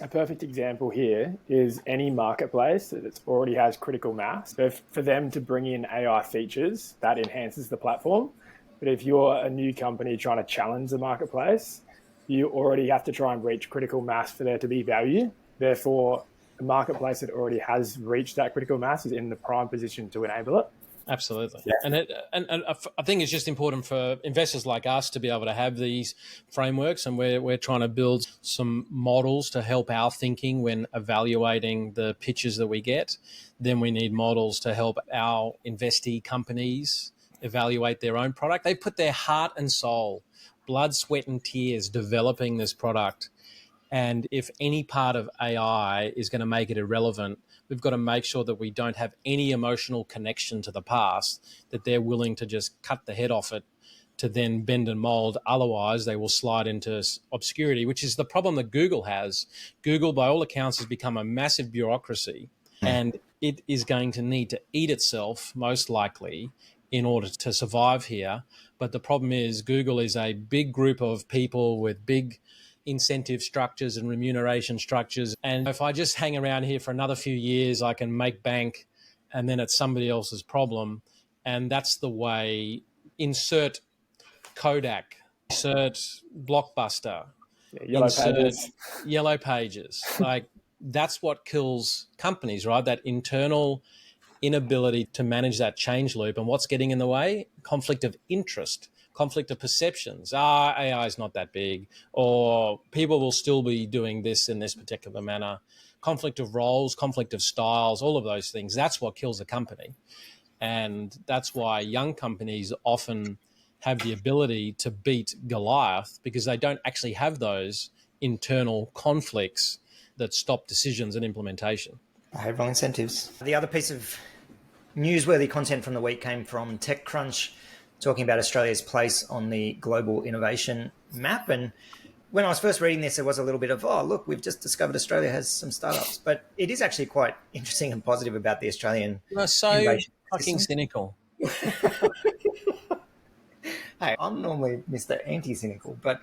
Speaker 3: a perfect example here is any marketplace that already has critical mass. So for them to bring in AI features, that enhances the platform. But if you're a new company trying to challenge the marketplace, you already have to try and reach critical mass for there to be value. Therefore, a marketplace that already has reached that critical mass is in the prime position to enable it.
Speaker 1: Absolutely. Yeah. And I think it's just important for investors like us to be able to have these frameworks, and we're trying to build some models to help our thinking when evaluating the pitches that we get. Then we need models to help our investee companies evaluate their own product. They put their heart and soul, blood, sweat and tears developing this product. And if any part of AI is going to make it irrelevant, we've got to make sure that we don't have any emotional connection to the past, that they're willing to just cut the head off it to then bend and mold. Otherwise, they will slide into obscurity, which is the problem that Google has. Google, by all accounts, has become a massive bureaucracy, and it is going to need to eat itself, most likely, in order to survive here. But the problem is Google is a big group of people with big incentive structures and remuneration structures. And if I just hang around here for another few years, I can make bank, and then it's somebody else's problem. And that's the way, insert Kodak, insert Blockbuster, Yellow Pages. Like, that's what kills companies, right? That internal inability to manage that change loop. And what's getting in the way? Conflict of interest conflict of perceptions. AI is not that big, or people will still be doing this in this particular manner. Conflict of roles, conflict of styles, all of those things. That's what kills a company. And that's why young companies often have the ability to beat Goliath, because they don't actually have those internal conflicts that stop decisions and implementation.
Speaker 2: Behavioural incentives. The other piece of newsworthy content from the week came from TechCrunch, talking about Australia's place on the global innovation map. And when I was first reading this, there was a little bit of, oh, look, we've just discovered Australia has some startups. But it is actually quite interesting and positive about the Australian innovation
Speaker 1: fucking
Speaker 2: system.
Speaker 1: cynical.
Speaker 2: Hey, I'm normally Mr. Anti-cynical, but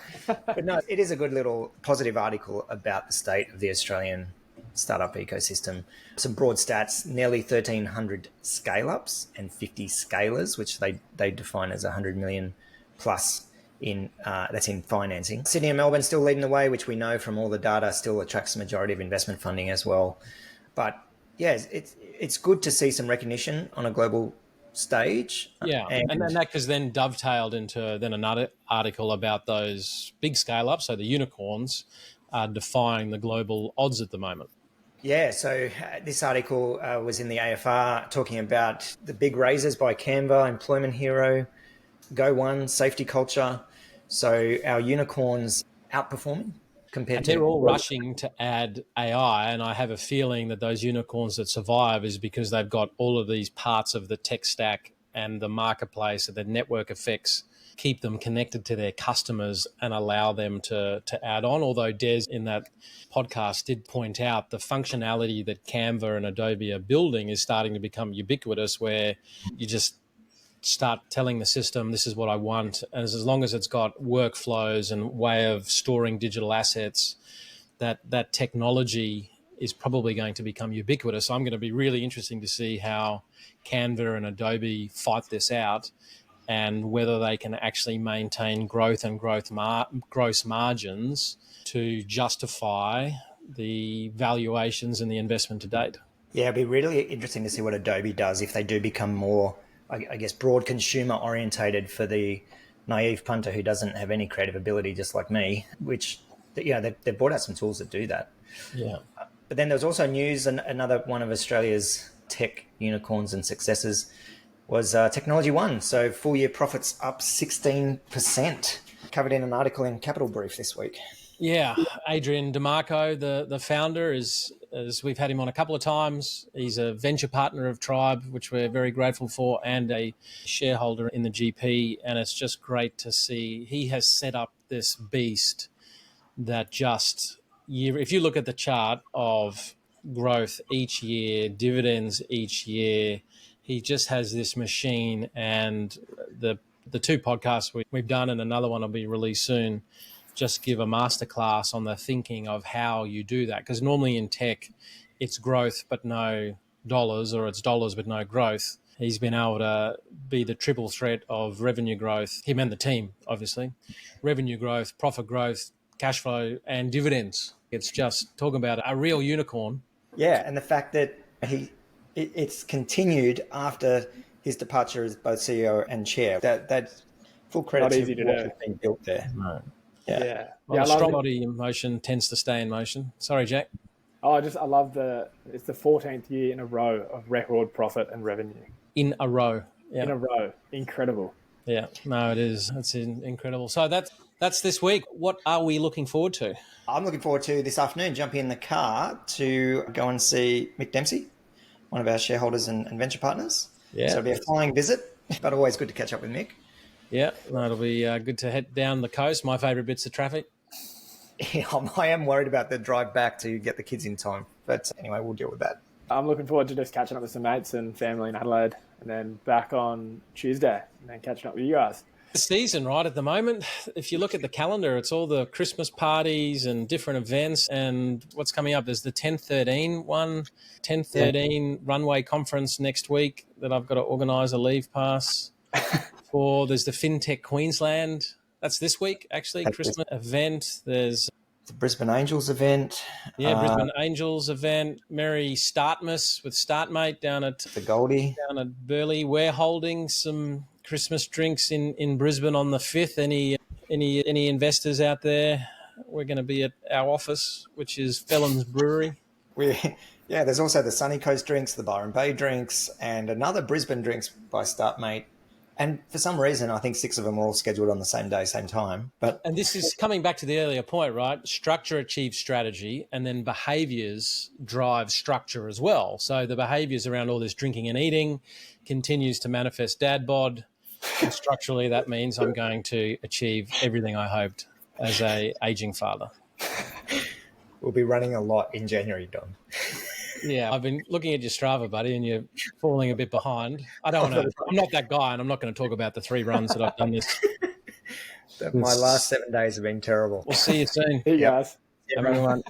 Speaker 2: no, it is a good little positive article about the state of the Australian startup ecosystem. Some broad stats: nearly 1,300 scale-ups and 50 scalers, which they define as 100 million plus in that's in financing. Sydney and Melbourne still leading the way, which we know from all the data still attracts the majority of investment funding as well. But yeah, it's good to see some recognition on a global stage.
Speaker 1: Yeah, and that has then dovetailed into then another article about those big scale-ups, so the unicorns are defying the global odds at the moment.
Speaker 2: Yeah, so this article was in the AFR talking about the big raises by Canva, Employment Hero, Go1, Safety Culture. So our unicorns outperforming compared to...
Speaker 1: They're all rushing to add AI, and I have a feeling that those unicorns that survive is because they've got all of these parts of the tech stack and the marketplace and the network effects keep them connected to their customers and allow them to add on. Although Des in that podcast did point out the functionality that Canva and Adobe are building is starting to become ubiquitous, where you just start telling the system, this is what I want. And as long as it's got workflows and way of storing digital assets, that technology is probably going to become ubiquitous. So I'm going to be really interesting to see how Canva and Adobe fight this out, and whether they can actually maintain growth and gross margins to justify the valuations and the investment to date.
Speaker 2: Yeah, it'd be really interesting to see what Adobe does if they do become more, I guess, broad consumer orientated for the naive punter who doesn't have any creative ability, just like me, which, they've brought out some tools that do that.
Speaker 1: Yeah.
Speaker 2: But then there's also news, and another one of Australia's tech unicorns and successes was Technology One. So full year profits up 16%. Covered in an article in Capital Brief this week.
Speaker 1: Yeah, Adrian DeMarco, the founder, as we've had him on a couple of times. He's a venture partner of Tribe, which we're very grateful for, and a shareholder in the GP. And it's just great to see he has set up this beast that just if you look at the chart of growth each year, dividends each year, he just has this machine. And the two podcasts we've done, and another one will be released soon, just give a masterclass on the thinking of how you do that. Because normally in tech, it's growth but no dollars, or it's dollars but no growth. He's been able to be the triple threat of revenue growth, him and the team, obviously. Revenue growth, profit growth, cash flow, and dividends. It's just talking about a real unicorn.
Speaker 2: Yeah, and the fact that it's continued after his departure as both CEO and chair. That's full credit to what has been built there.
Speaker 1: Right.
Speaker 2: Yeah.
Speaker 1: A strong body in motion tends to stay in motion. Sorry, Jack.
Speaker 3: Oh, I love it's the 14th year in a row of record profit and revenue.
Speaker 1: In a row. Yeah.
Speaker 3: In a row. Incredible.
Speaker 1: Yeah, no, it is. It's incredible. So that's this week. What are we looking forward to?
Speaker 2: I'm looking forward to this afternoon jumping in the car to go and see Mick Dempsey, one of our shareholders and venture partners.
Speaker 1: Yeah.
Speaker 2: So it'll be a flying visit, but always good to catch up with Mick.
Speaker 1: Yeah, no, it'll be good to head down the coast. My favourite bit's the traffic.
Speaker 2: Yeah, I am worried about the drive back to get the kids in time. But anyway, we'll deal with that.
Speaker 3: I'm looking forward to just catching up with some mates and family in Adelaide, and then back on Tuesday, and then catching up with you guys.
Speaker 1: The season, right, at the moment, if you look at the calendar, it's all the Christmas parties and different events. And what's coming up? There's the 1013 one, 1013 runway conference next week that I've got to organise a leave pass for. There's the FinTech Queensland. That's this week, actually, Christmas event. There's
Speaker 2: the Brisbane Angels event.
Speaker 1: Yeah, Brisbane Angels event. Merry Startmas with Startmate down at
Speaker 2: the Goldie.
Speaker 1: Down at Burleigh. We're holding some Christmas drinks in Brisbane on the 5th. Any investors out there? We're going to be at our office, which is Felon's Brewery.
Speaker 2: There's also the Sunny Coast drinks, the Byron Bay drinks, and another Brisbane drinks by Startmate. And for some reason, I think 6 of them are all scheduled on the same day, same time.
Speaker 1: And this is coming back to the earlier point, right? Structure achieves strategy, and then behaviours drive structure as well. So the behaviours around all this drinking and eating continues to manifest dad bod. And structurally, that means I'm going to achieve everything I hoped as a aging father.
Speaker 2: We'll be running a lot in January, Don.
Speaker 1: Yeah, I've been looking at your Strava, buddy, and you're falling a bit behind. I'm not that guy, and I'm not going to talk about the 3 runs that I've done this.
Speaker 2: My last 7 days have been terrible.
Speaker 1: We'll see you soon.
Speaker 3: Hey, guys.
Speaker 1: Everyone.